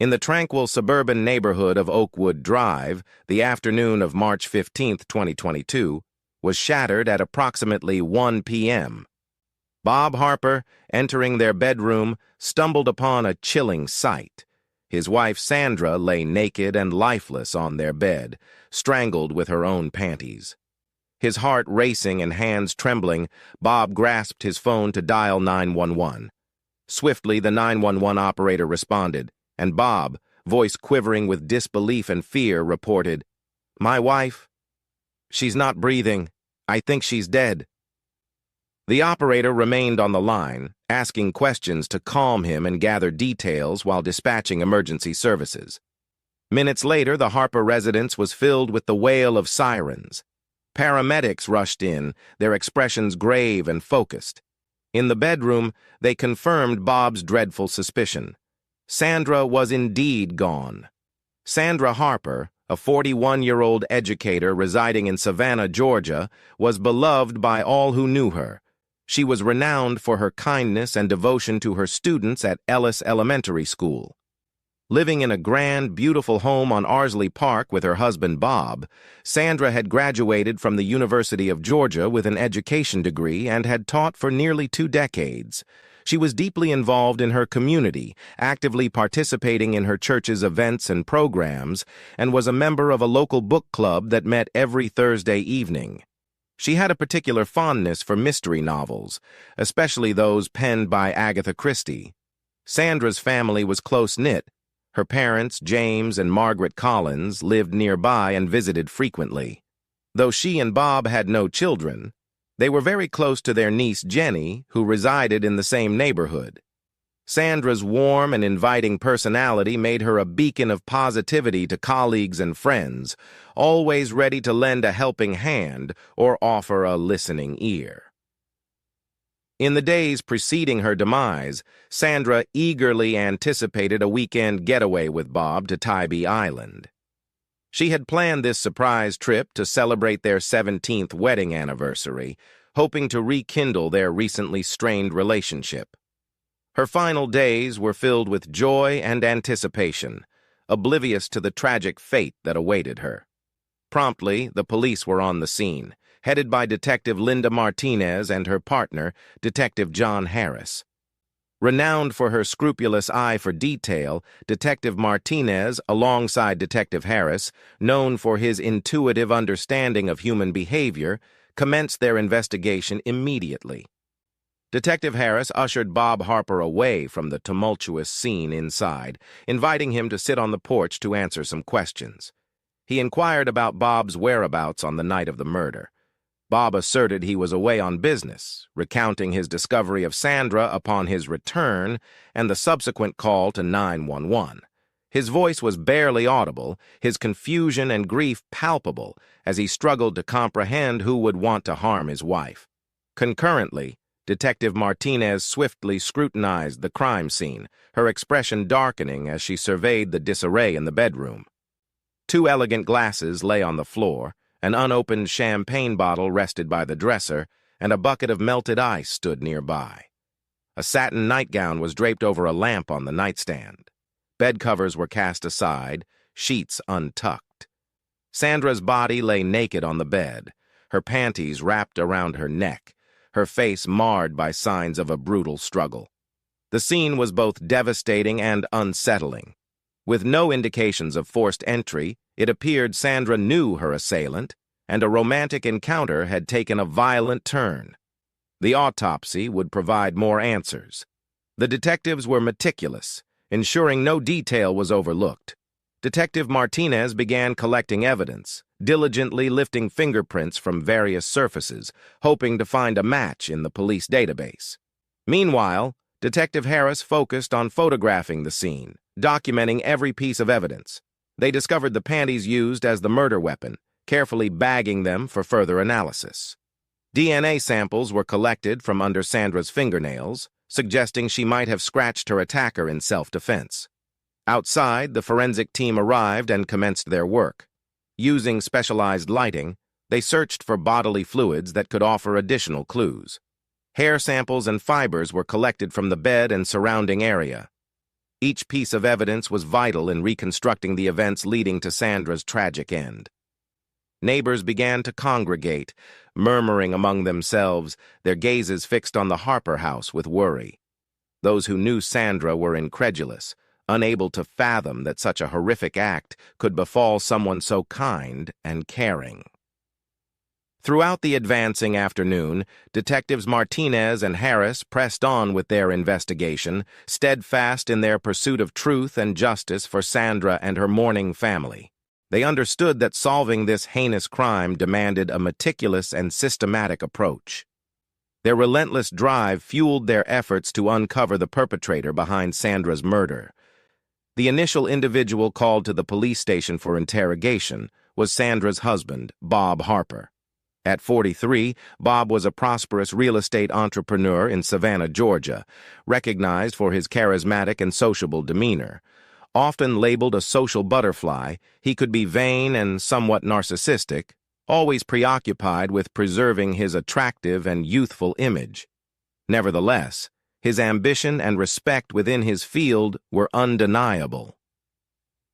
In the tranquil suburban neighborhood of Oakwood Drive, the afternoon of March 15, 2022, was shattered at approximately 1 p.m. Bob Harper, entering their bedroom, stumbled upon a chilling sight. His wife Sandra lay naked and lifeless on their bed, strangled with her own panties. His heart racing and hands trembling, Bob grasped his phone to dial 911. Swiftly, the 911 operator responded, and Bob, voice quivering with disbelief and fear, reported, "My wife? She's not breathing. I think she's dead." The operator remained on the line, asking questions to calm him and gather details while dispatching emergency services. Minutes later, the Harper residence was filled with the wail of sirens. Paramedics rushed in, their expressions grave and focused. In the bedroom, they confirmed Bob's dreadful suspicion. Sandra was indeed gone. Sandra Harper, a 41-year-old educator residing in Savannah, Georgia, was beloved by all who knew her. She was renowned for her kindness and devotion to her students at Ellis Elementary School. Living in a grand, beautiful home on Arsley Park with her husband Bob, Sandra had graduated from the University of Georgia with an education degree and had taught for nearly 2 decades. She was deeply involved in her community, actively participating in her church's events and programs, and was a member of a local book club that met every Thursday evening. She had a particular fondness for mystery novels, especially those penned by Agatha Christie. Sandra's family was close-knit. Her parents, James and Margaret Collins, lived nearby and visited frequently. Though she and Bob had no children, they were very close to their niece Jenny, who resided in the same neighborhood. Sandra's warm and inviting personality made her a beacon of positivity to colleagues and friends, always ready to lend a helping hand or offer a listening ear. In the days preceding her demise, Sandra eagerly anticipated a weekend getaway with Bob to Tybee Island. She had planned this surprise trip to celebrate their 17th wedding anniversary, hoping to rekindle their recently strained relationship. Her final days were filled with joy and anticipation, oblivious to the tragic fate that awaited her. Promptly, the police were on the scene, headed by Detective Linda Martinez and her partner, Detective John Harris. Renowned for her scrupulous eye for detail, Detective Martinez, alongside Detective Harris, known for his intuitive understanding of human behavior, commenced their investigation immediately. Detective Harris ushered Bob Harper away from the tumultuous scene inside, inviting him to sit on the porch to answer some questions. He inquired about Bob's whereabouts on the night of the murder. Bob asserted he was away on business, recounting his discovery of Sandra upon his return and the subsequent call to 911. His voice was barely audible, his confusion and grief palpable as he struggled to comprehend who would want to harm his wife. Concurrently, Detective Martinez swiftly scrutinized the crime scene, her expression darkening as she surveyed the disarray in the bedroom. 2 elegant glasses lay on the floor, an unopened champagne bottle rested by the dresser, and a bucket of melted ice stood nearby. A satin nightgown was draped over a lamp on the nightstand. Bed covers were cast aside, sheets untucked. Sandra's body lay naked on the bed, her panties wrapped around her neck, her face marred by signs of a brutal struggle. The scene was both devastating and unsettling. With no indications of forced entry, it appeared Sandra knew her assailant, and a romantic encounter had taken a violent turn. The autopsy would provide more answers. The detectives were meticulous, ensuring no detail was overlooked. Detective Martinez began collecting evidence, diligently lifting fingerprints from various surfaces, hoping to find a match in the police database. Meanwhile, Detective Harris focused on photographing the scene, documenting every piece of evidence. They discovered the panties used as the murder weapon, carefully bagging them for further analysis. DNA samples were collected from under Sandra's fingernails, suggesting she might have scratched her attacker in self-defense. Outside, the forensic team arrived and commenced their work. Using specialized lighting, they searched for bodily fluids that could offer additional clues. Hair samples and fibers were collected from the bed and surrounding area. Each piece of evidence was vital in reconstructing the events leading to Sandra's tragic end. Neighbors began to congregate, murmuring among themselves, their gazes fixed on the Harper house with worry. Those who knew Sandra were incredulous, unable to fathom that such a horrific act could befall someone so kind and caring. Throughout the advancing afternoon, Detectives Martinez and Harris pressed on with their investigation, steadfast in their pursuit of truth and justice for Sandra and her mourning family. They understood that solving this heinous crime demanded a meticulous and systematic approach. Their relentless drive fueled their efforts to uncover the perpetrator behind Sandra's murder. The initial individual called to the police station for interrogation was Sandra's husband, Bob Harper. At 43, Bob was a prosperous real estate entrepreneur in Savannah, Georgia, recognized for his charismatic and sociable demeanor. Often labeled a social butterfly, he could be vain and somewhat narcissistic, always preoccupied with preserving his attractive and youthful image. Nevertheless, his ambition and respect within his field were undeniable.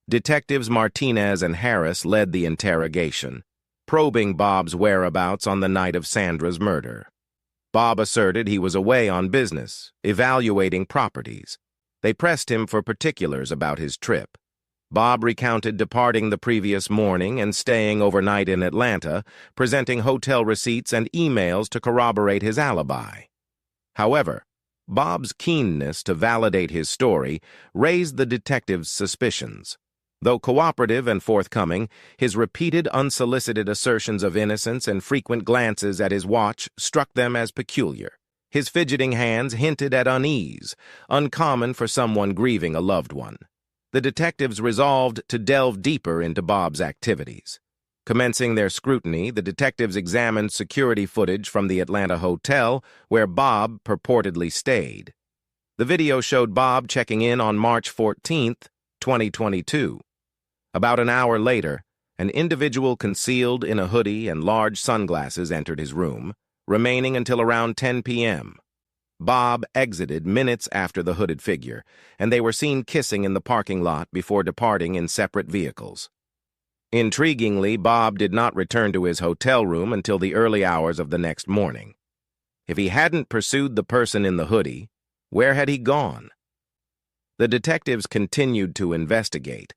Detectives Martinez and Harris led the interrogation, probing Bob's whereabouts on the night of Sandra's murder. Bob asserted he was away on business, evaluating properties. They pressed him for particulars about his trip. Bob recounted departing the previous morning and staying overnight in Atlanta, presenting hotel receipts and emails to corroborate his alibi. However, Bob's keenness to validate his story raised the detectives' suspicions. Though cooperative and forthcoming, his repeated unsolicited assertions of innocence and frequent glances at his watch struck them as peculiar. His fidgeting hands hinted at unease, uncommon for someone grieving a loved one. The detectives resolved to delve deeper into Bob's activities. Commencing their scrutiny, the detectives examined security footage from the Atlanta hotel where Bob purportedly stayed. The video showed Bob checking in on March 14, 2022. About an hour later, an individual concealed in a hoodie and large sunglasses entered his room, remaining until around 10 p.m. Bob exited minutes after the hooded figure, and they were seen kissing in the parking lot before departing in separate vehicles. Intriguingly, Bob did not return to his hotel room until the early hours of the next morning. If he hadn't pursued the person in the hoodie, where had he gone? The detectives continued to investigate,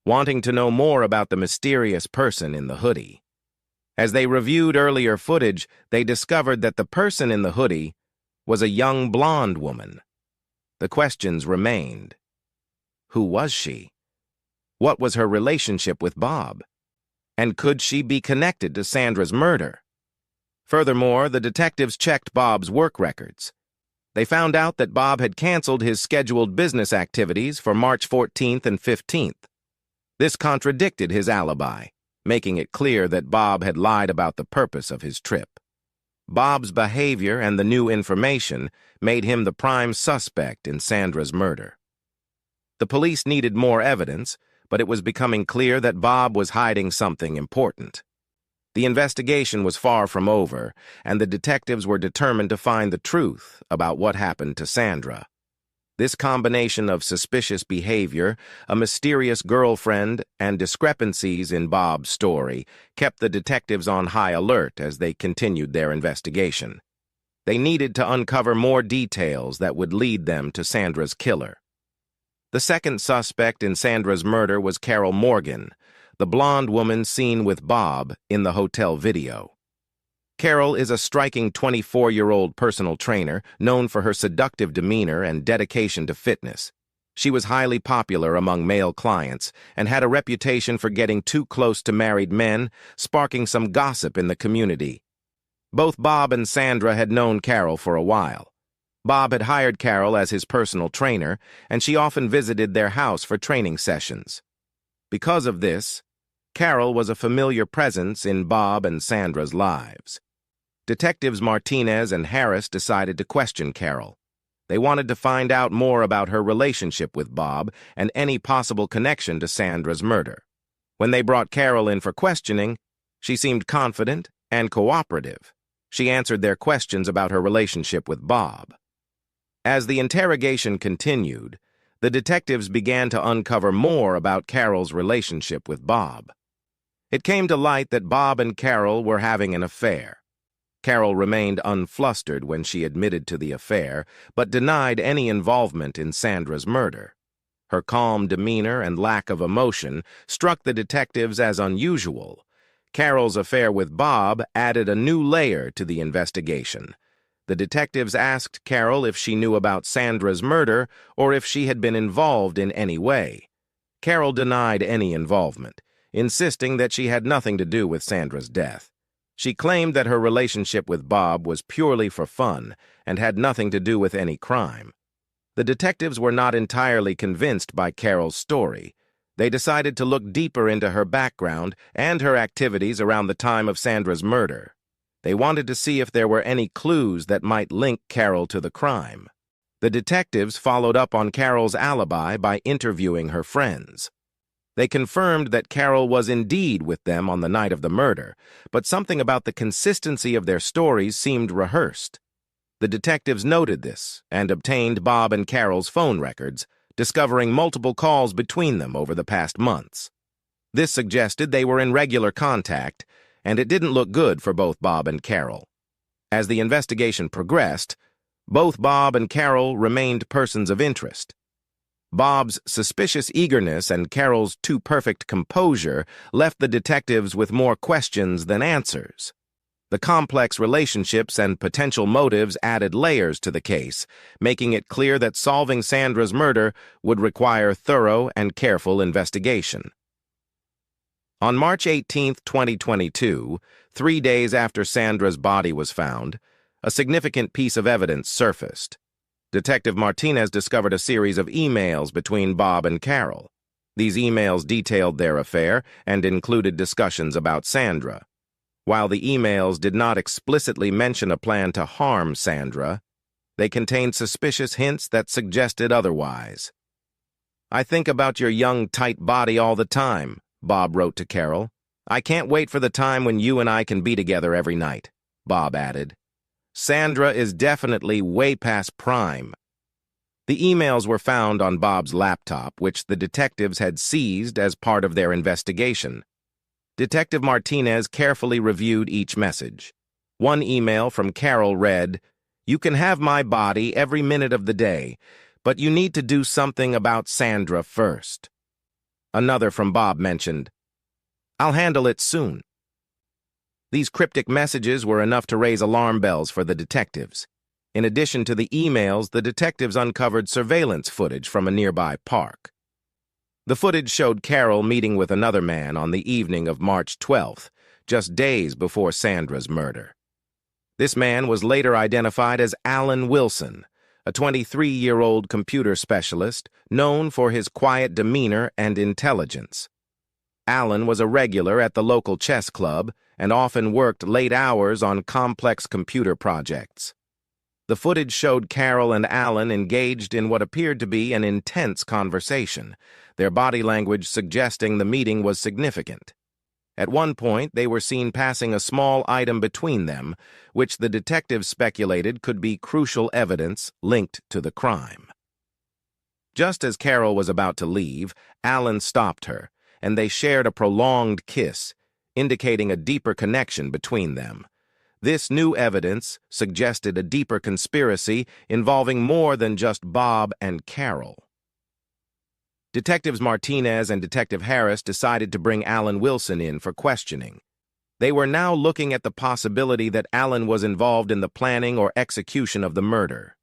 wanting to know more about the mysterious person in the hoodie. As they reviewed earlier footage, they discovered that the person in the hoodie was a young blonde woman. The questions remained. Who was she? What was her relationship with Bob? And could she be connected to Sandra's murder? Furthermore, the detectives checked Bob's work records. They found out that Bob had canceled his scheduled business activities for March 14th and 15th. This contradicted his alibi, making it clear that Bob had lied about the purpose of his trip. Bob's behavior and the new information made him the prime suspect in Sandra's murder. The police needed more evidence, but it was becoming clear that Bob was hiding something important. The investigation was far from over, and the detectives were determined to find the truth about what happened to Sandra. This combination of suspicious behavior, a mysterious girlfriend, and discrepancies in Bob's story kept the detectives on high alert as they continued their investigation. They needed to uncover more details that would lead them to Sandra's killer. The second suspect in Sandra's murder was Carol Morgan, the blonde woman seen with Bob in the hotel video. Carol is a striking 24-year-old personal trainer known for her seductive demeanor and dedication to fitness. She was highly popular among male clients and had a reputation for getting too close to married men, sparking some gossip in the community. Both Bob and Sandra had known Carol for a while. Bob had hired Carol as his personal trainer, and she often visited their house for training sessions. Because of this, Carol was a familiar presence in Bob and Sandra's lives. Detectives Martinez and Harris decided to question Carol. They wanted to find out more about her relationship with Bob and any possible connection to Sandra's murder. When they brought Carol in for questioning, she seemed confident and cooperative. She answered their questions about her relationship with Bob. As the interrogation continued, the detectives began to uncover more about Carol's relationship with Bob. It came to light that Bob and Carol were having an affair. Carol remained unflustered when she admitted to the affair, but denied any involvement in Sandra's murder. Her calm demeanor and lack of emotion struck the detectives as unusual. Carol's affair with Bob added a new layer to the investigation. The detectives asked Carol if she knew about Sandra's murder or if she had been involved in any way. Carol denied any involvement, insisting that she had nothing to do with Sandra's death. She claimed that her relationship with Bob was purely for fun and had nothing to do with any crime. The detectives were not entirely convinced by Carol's story. They decided to look deeper into her background and her activities around the time of Sandra's murder. They wanted to see if there were any clues that might link Carol to the crime. The detectives followed up on Carol's alibi by interviewing her friends. They confirmed that Carol was indeed with them on the night of the murder, but something about the consistency of their stories seemed rehearsed. The detectives noted this and obtained Bob and Carol's phone records, discovering multiple calls between them over the past months. This suggested they were in regular contact, and it didn't look good for both Bob and Carol. As the investigation progressed, both Bob and Carol remained persons of interest. Bob's suspicious eagerness and Carol's too-perfect composure left the detectives with more questions than answers. The complex relationships and potential motives added layers to the case, making it clear that solving Sandra's murder would require thorough and careful investigation. On March 18, 2022, 3 days after Sandra's body was found, a significant piece of evidence surfaced. Detective Martinez discovered a series of emails between Bob and Carol. These emails detailed their affair and included discussions about Sandra. While the emails did not explicitly mention a plan to harm Sandra, they contained suspicious hints that suggested otherwise. "I think about your young, tight body all the time," Bob wrote to Carol. "I can't wait for the time when you and I can be together every night," Bob added. "Sandra is definitely way past prime." The emails were found on Bob's laptop, which the detectives had seized as part of their investigation. Detective Martinez carefully reviewed each message. One email from Carol read, "You can have my body every minute of the day, but you need to do something about Sandra first." Another from Bob mentioned, "I'll handle it soon." These cryptic messages were enough to raise alarm bells for the detectives. In addition to the emails, the detectives uncovered surveillance footage from a nearby park. The footage showed Carol meeting with another man on the evening of March 12th, just days before Sandra's murder. This man was later identified as Alan Wilson, a 23-year-old computer specialist known for his quiet demeanor and intelligence. Alan was a regular at the local chess club and often worked late hours on complex computer projects. The footage showed Carol and Alan engaged in what appeared to be an intense conversation, their body language suggesting the meeting was significant. At one point, they were seen passing a small item between them, which the detectives speculated could be crucial evidence linked to the crime. Just as Carol was about to leave, Alan stopped her, and they shared a prolonged kiss, indicating a deeper connection between them. This new evidence suggested a deeper conspiracy involving more than just Bob and Carol. Detectives Martinez and Detective Harris decided to bring Alan Wilson in for questioning. They were now looking at the possibility that Alan was involved in the planning or execution of the murder.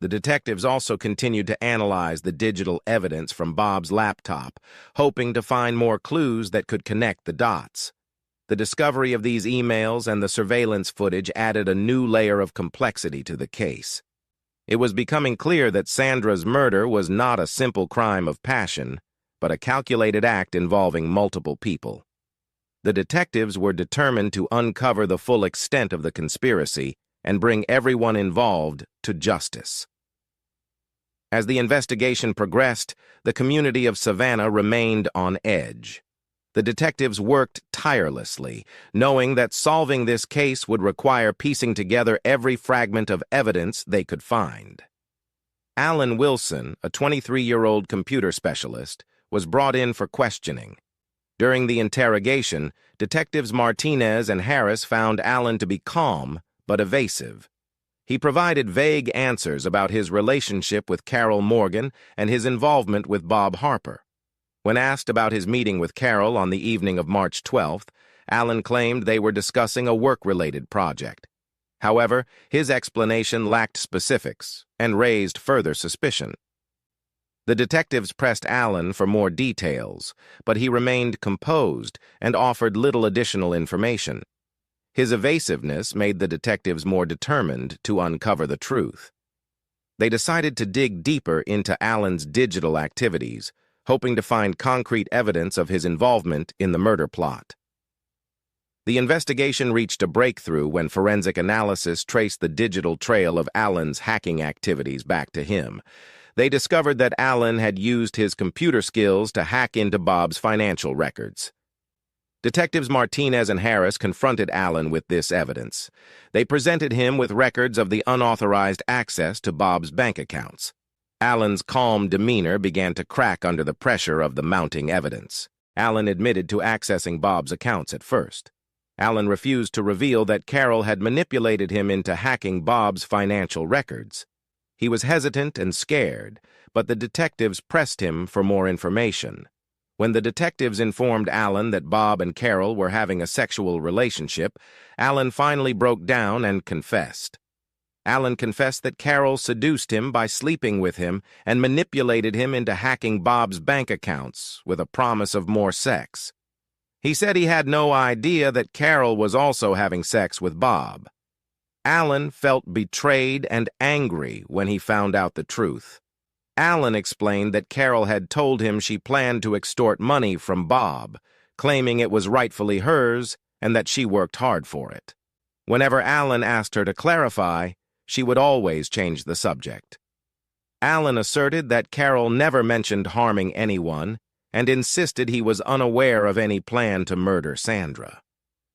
The detectives also continued to analyze the digital evidence from Bob's laptop, hoping to find more clues that could connect the dots. The discovery of these emails and the surveillance footage added a new layer of complexity to the case. It was becoming clear that Sandra's murder was not a simple crime of passion, but a calculated act involving multiple people. The detectives were determined to uncover the full extent of the conspiracy and bring everyone involved to justice. As the investigation progressed, the community of Savannah remained on edge. The detectives worked tirelessly, knowing that solving this case would require piecing together every fragment of evidence they could find. Alan Wilson, a 23-year-old computer specialist, was brought in for questioning. During the interrogation, Detectives Martinez and Harris found Alan to be calm but evasive. He provided vague answers about his relationship with Carol Morgan and his involvement with Bob Harper. When asked about his meeting with Carol on the evening of March 12th, Alan claimed they were discussing a work-related project. However, his explanation lacked specifics and raised further suspicion. The detectives pressed Alan for more details, but he remained composed and offered little additional information. His evasiveness made the detectives more determined to uncover the truth. They decided to dig deeper into Alan's digital activities, hoping to find concrete evidence of his involvement in the murder plot. The investigation reached a breakthrough when forensic analysis traced the digital trail of Alan's hacking activities back to him. They discovered that Alan had used his computer skills to hack into Bob's financial records. Detectives Martinez and Harris confronted Alan with this evidence. They presented him with records of the unauthorized access to Bob's bank accounts. Alan's calm demeanor began to crack under the pressure of the mounting evidence. Alan admitted to accessing Bob's accounts at first. Alan refused to reveal that Carol had manipulated him into hacking Bob's financial records. He was hesitant and scared, but the detectives pressed him for more information. When the detectives informed Alan that Bob and Carol were having a sexual relationship, Alan finally broke down and confessed. Alan confessed that Carol seduced him by sleeping with him and manipulated him into hacking Bob's bank accounts with a promise of more sex. He said he had no idea that Carol was also having sex with Bob. Alan felt betrayed and angry when he found out the truth. Alan explained that Carol had told him she planned to extort money from Bob, claiming it was rightfully hers and that she worked hard for it. Whenever Alan asked her to clarify, she would always change the subject. Alan asserted that Carol never mentioned harming anyone and insisted he was unaware of any plan to murder Sandra.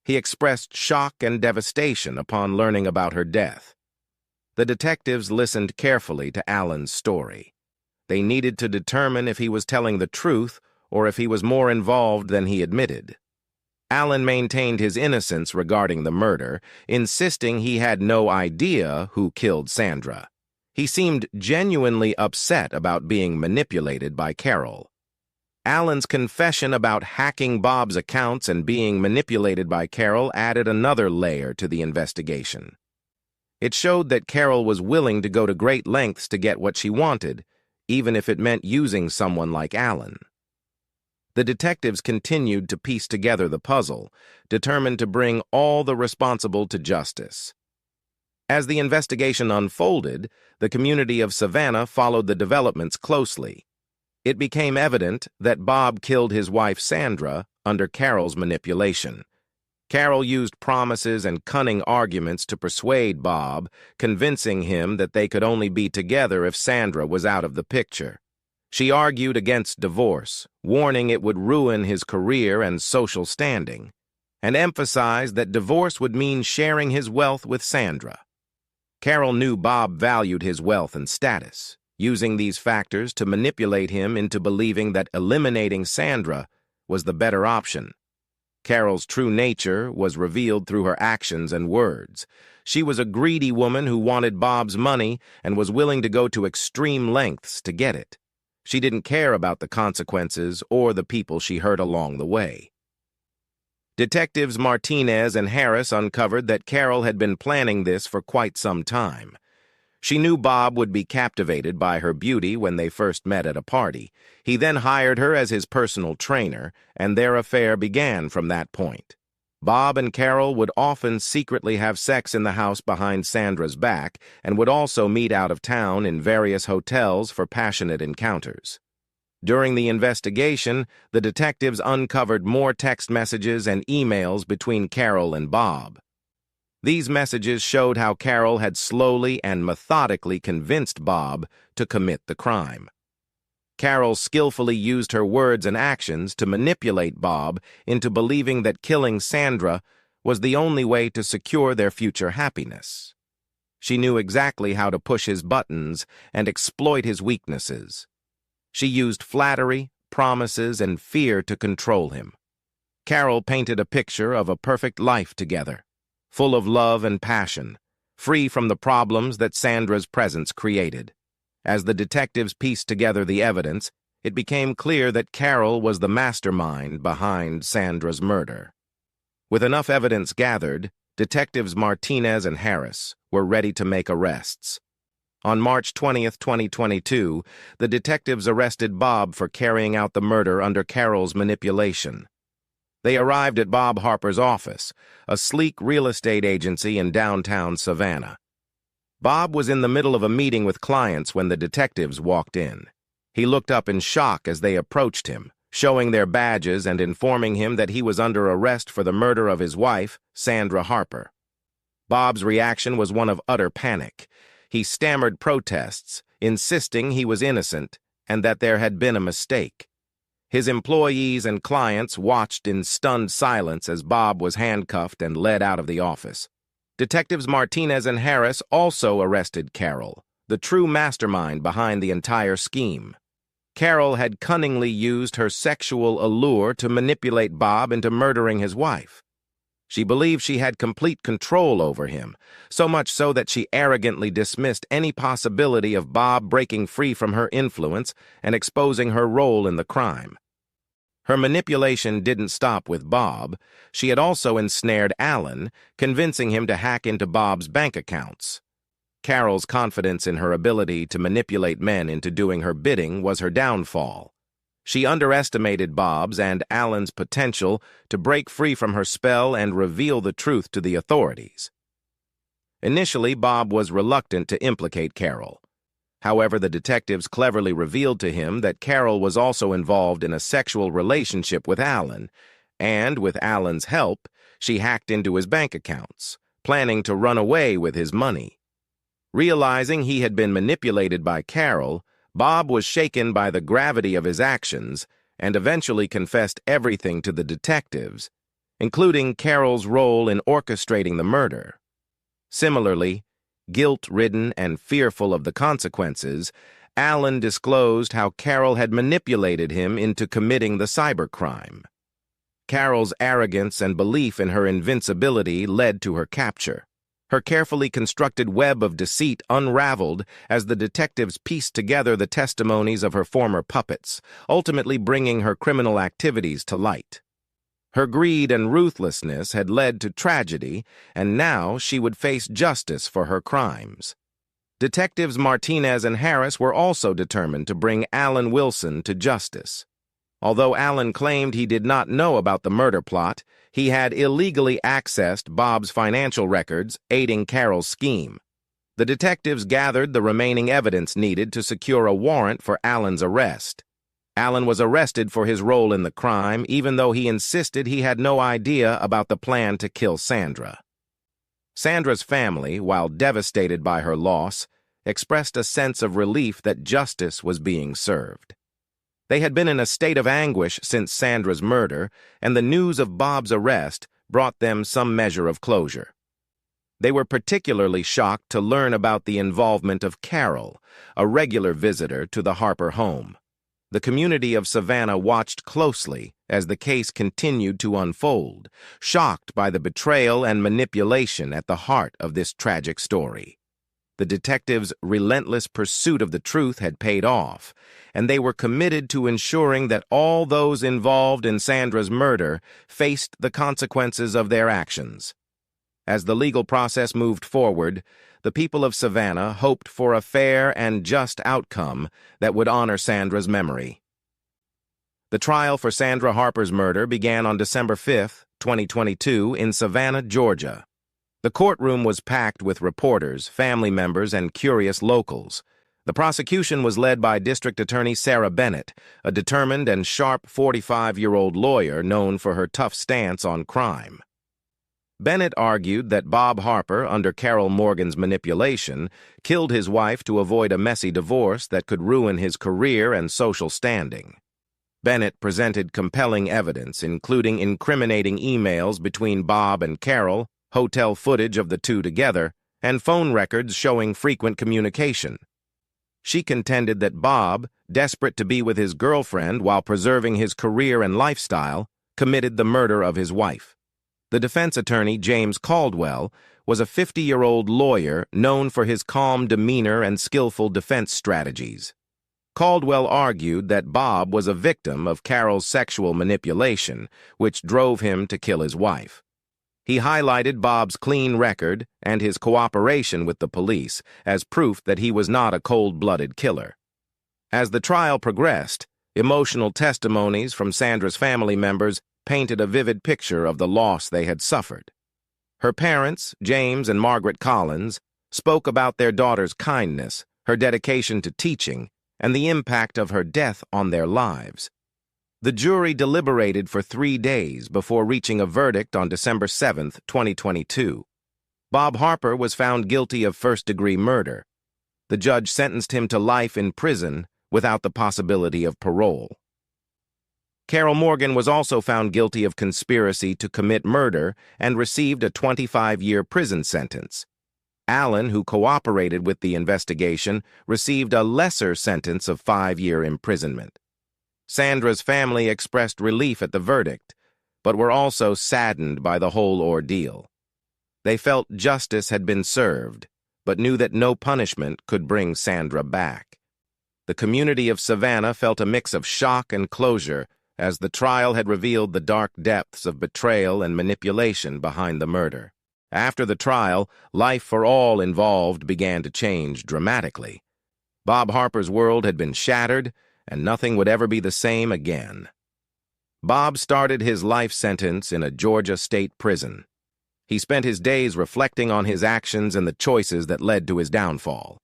He expressed shock and devastation upon learning about her death. The detectives listened carefully to Alan's story. They needed to determine if he was telling the truth or if he was more involved than he admitted. Alan maintained his innocence regarding the murder, insisting he had no idea who killed Sandra. He seemed genuinely upset about being manipulated by Carol. Alan's confession about hacking Bob's accounts and being manipulated by Carol added another layer to the investigation. It showed that Carol was willing to go to great lengths to get what she wanted, even if it meant using someone like Alan. The detectives continued to piece together the puzzle, determined to bring all the responsible to justice. As the investigation unfolded, the community of Savannah followed the developments closely. It became evident that Bob killed his wife Sandra under Carol's manipulation. Carol used promises and cunning arguments to persuade Bob, convincing him that they could only be together if Sandra was out of the picture. She argued against divorce, warning it would ruin his career and social standing, and emphasized that divorce would mean sharing his wealth with Sandra. Carol knew Bob valued his wealth and status, using these factors to manipulate him into believing that eliminating Sandra was the better option. Carol's true nature was revealed through her actions and words. She was a greedy woman who wanted Bob's money and was willing to go to extreme lengths to get it. She didn't care about the consequences or the people she hurt along the way. Detectives Martinez and Harris uncovered that Carol had been planning this for quite some time. She knew Bob would be captivated by her beauty when they first met at a party. He then hired her as his personal trainer, and their affair began from that point. Bob and Carol would often secretly have sex in the house behind Sandra's back and would also meet out of town in various hotels for passionate encounters. During the investigation, the detectives uncovered more text messages and emails between Carol and Bob. These messages showed how Carol had slowly and methodically convinced Bob to commit the crime. Carol skillfully used her words and actions to manipulate Bob into believing that killing Sandra was the only way to secure their future happiness. She knew exactly how to push his buttons and exploit his weaknesses. She used flattery, promises, and fear to control him. Carol painted a picture of a perfect life together, full of love and passion, free from the problems that Sandra's presence created. As the detectives pieced together the evidence, it became clear that Carol was the mastermind behind Sandra's murder. With enough evidence gathered, Detectives Martinez and Harris were ready to make arrests. On March 20th, 2022, the detectives arrested Bob for carrying out the murder under Carol's manipulation. They arrived at Bob Harper's office, a sleek real estate agency in downtown Savannah. Bob was in the middle of a meeting with clients when the detectives walked in. He looked up in shock as they approached him, showing their badges and informing him that he was under arrest for the murder of his wife, Sandra Harper. Bob's reaction was one of utter panic. He stammered protests, insisting he was innocent and that there had been a mistake. His employees and clients watched in stunned silence as Bob was handcuffed and led out of the office. Detectives Martinez and Harris also arrested Carol, the true mastermind behind the entire scheme. Carol had cunningly used her sexual allure to manipulate Bob into murdering his wife. She believed she had complete control over him, so much so that she arrogantly dismissed any possibility of Bob breaking free from her influence and exposing her role in the crime. Her manipulation didn't stop with Bob. She had also ensnared Alan, convincing him to hack into Bob's bank accounts. Carol's confidence in her ability to manipulate men into doing her bidding was her downfall. She underestimated Bob's and Alan's potential to break free from her spell and reveal the truth to the authorities. Initially, Bob was reluctant to implicate Carol. However, the detectives cleverly revealed to him that Carol was also involved in a sexual relationship with Alan, and with Alan's help, she hacked into his bank accounts, planning to run away with his money. Realizing he had been manipulated by Carol, Bob was shaken by the gravity of his actions and eventually confessed everything to the detectives, including Carol's role in orchestrating the murder. Similarly, guilt-ridden and fearful of the consequences, Alan disclosed how Carol had manipulated him into committing the cybercrime. Carol's arrogance and belief in her invincibility led to her capture. Her carefully constructed web of deceit unraveled as the detectives pieced together the testimonies of her former puppets, ultimately bringing her criminal activities to light. Her greed and ruthlessness had led to tragedy, and now she would face justice for her crimes. Detectives Martinez and Harris were also determined to bring Alan Wilson to justice. Although Alan claimed he did not know about the murder plot, he had illegally accessed Bob's financial records, aiding Carol's scheme. The detectives gathered the remaining evidence needed to secure a warrant for Alan's arrest. Alan was arrested for his role in the crime, even though he insisted he had no idea about the plan to kill Sandra. Sandra's family, while devastated by her loss, expressed a sense of relief that justice was being served. They had been in a state of anguish since Sandra's murder, and the news of Bob's arrest brought them some measure of closure. They were particularly shocked to learn about the involvement of Carol, a regular visitor to the Harper home. The community of Savannah watched closely as the case continued to unfold, shocked by the betrayal and manipulation at the heart of this tragic story. The detectives' relentless pursuit of the truth had paid off, and they were committed to ensuring that all those involved in Sandra's murder faced the consequences of their actions. As the legal process moved forward, the people of Savannah hoped for a fair and just outcome that would honor Sandra's memory. The trial for Sandra Harper's murder began on December 5, 2022, in Savannah, Georgia. The courtroom was packed with reporters, family members, and curious locals. The prosecution was led by District Attorney Sarah Bennett, a determined and sharp 45-year-old lawyer known for her tough stance on crime. Bennett argued that Bob Harper, under Carol Morgan's manipulation, killed his wife to avoid a messy divorce that could ruin his career and social standing. Bennett presented compelling evidence, including incriminating emails between Bob and Carol, hotel footage of the two together, and phone records showing frequent communication. She contended that Bob, desperate to be with his girlfriend while preserving his career and lifestyle, committed the murder of his wife. The defense attorney, James Caldwell, was a 50-year-old lawyer known for his calm demeanor and skillful defense strategies. Caldwell argued that Bob was a victim of Carol's sexual manipulation, which drove him to kill his wife. He highlighted Bob's clean record and his cooperation with the police as proof that he was not a cold-blooded killer. As the trial progressed, emotional testimonies from Sandra's family members painted a vivid picture of the loss they had suffered. Her parents, James and Margaret Collins, spoke about their daughter's kindness, her dedication to teaching, and the impact of her death on their lives. The jury deliberated for 3 days before reaching a verdict on December 7, 2022. Bob Harper was found guilty of first-degree murder. The judge sentenced him to life in prison without the possibility of parole. Carol Morgan was also found guilty of conspiracy to commit murder and received a 25-year prison sentence. Allen, who cooperated with the investigation, received a lesser sentence of 5-year imprisonment. Sandra's family expressed relief at the verdict, but were also saddened by the whole ordeal. They felt justice had been served, but knew that no punishment could bring Sandra back. The community of Savannah felt a mix of shock and closure as the trial had revealed the dark depths of betrayal and manipulation behind the murder. After the trial, life for all involved began to change dramatically. Bob Harper's world had been shattered, and nothing would ever be the same again. Bob started his life sentence in a Georgia state prison. He spent his days reflecting on his actions and the choices that led to his downfall.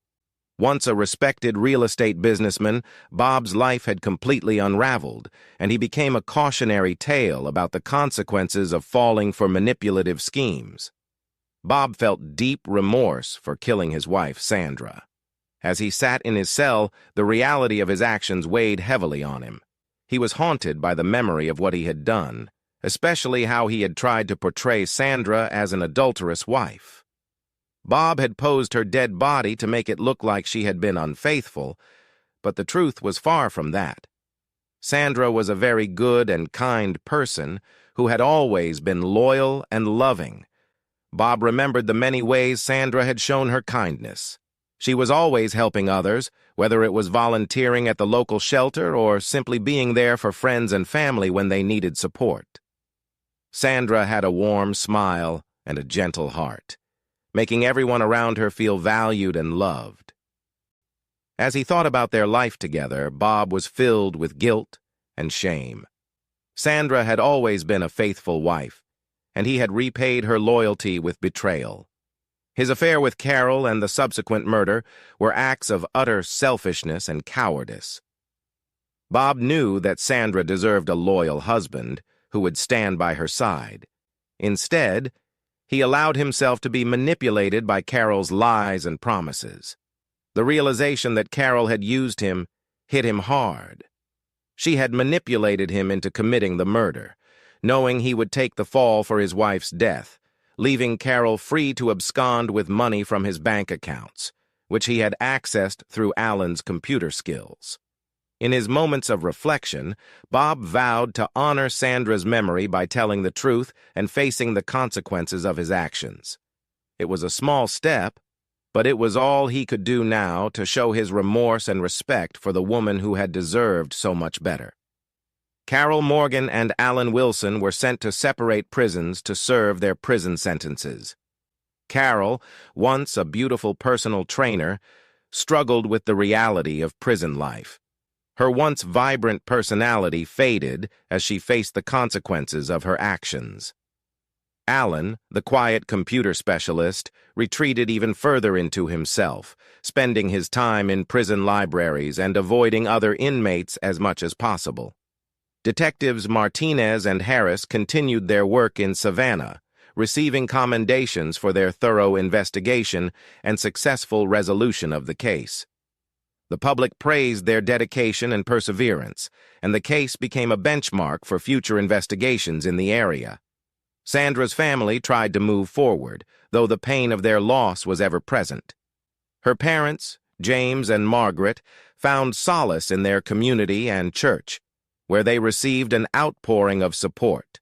Once a respected real estate businessman, Bob's life had completely unraveled, and he became a cautionary tale about the consequences of falling for manipulative schemes. Bob felt deep remorse for killing his wife, Sandra. As he sat in his cell, the reality of his actions weighed heavily on him. He was haunted by the memory of what he had done, especially how he had tried to portray Sandra as an adulterous wife. Bob had posed her dead body to make it look like she had been unfaithful, but the truth was far from that. Sandra was a very good and kind person who had always been loyal and loving. Bob remembered the many ways Sandra had shown her kindness. She was always helping others, whether it was volunteering at the local shelter or simply being there for friends and family when they needed support. Sandra had a warm smile and a gentle heart, making everyone around her feel valued and loved. As he thought about their life together, Bob was filled with guilt and shame. Sandra had always been a faithful wife, and he had repaid her loyalty with betrayal. His affair with Carol and the subsequent murder were acts of utter selfishness and cowardice. Bob knew that Sandra deserved a loyal husband who would stand by her side. Instead, he allowed himself to be manipulated by Carol's lies and promises. The realization that Carol had used him hit him hard. She had manipulated him into committing the murder, knowing he would take the fall for his wife's death, leaving Carol free to abscond with money from his bank accounts, which he had accessed through Allen's computer skills. In his moments of reflection, Bob vowed to honor Sandra's memory by telling the truth and facing the consequences of his actions. It was a small step, but it was all he could do now to show his remorse and respect for the woman who had deserved so much better. Carol Morgan and Alan Wilson were sent to separate prisons to serve their prison sentences. Carol, once a beautiful personal trainer, struggled with the reality of prison life. Her once vibrant personality faded as she faced the consequences of her actions. Alan, the quiet computer specialist, retreated even further into himself, spending his time in prison libraries and avoiding other inmates as much as possible. Detectives Martinez and Harris continued their work in Savannah, receiving commendations for their thorough investigation and successful resolution of the case. The public praised their dedication and perseverance, and the case became a benchmark for future investigations in the area. Sandra's family tried to move forward, though the pain of their loss was ever present. Her parents, James and Margaret, found solace in their community and church, where they received an outpouring of support.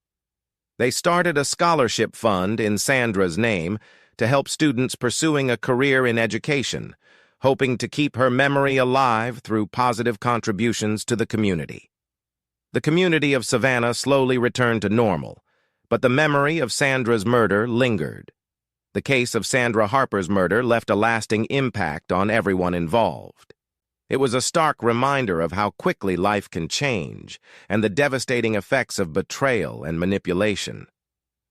They started a scholarship fund in Sandra's name to help students pursuing a career in education, hoping to keep her memory alive through positive contributions to the community. The community of Savannah slowly returned to normal, but the memory of Sandra's murder lingered. The case of Sandra Harper's murder left a lasting impact on everyone involved. It was a stark reminder of how quickly life can change and the devastating effects of betrayal and manipulation.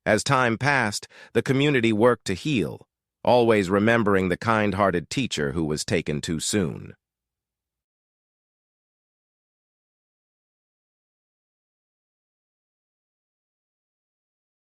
As time passed, the community worked to heal, always remembering the kind-hearted teacher who was taken too soon.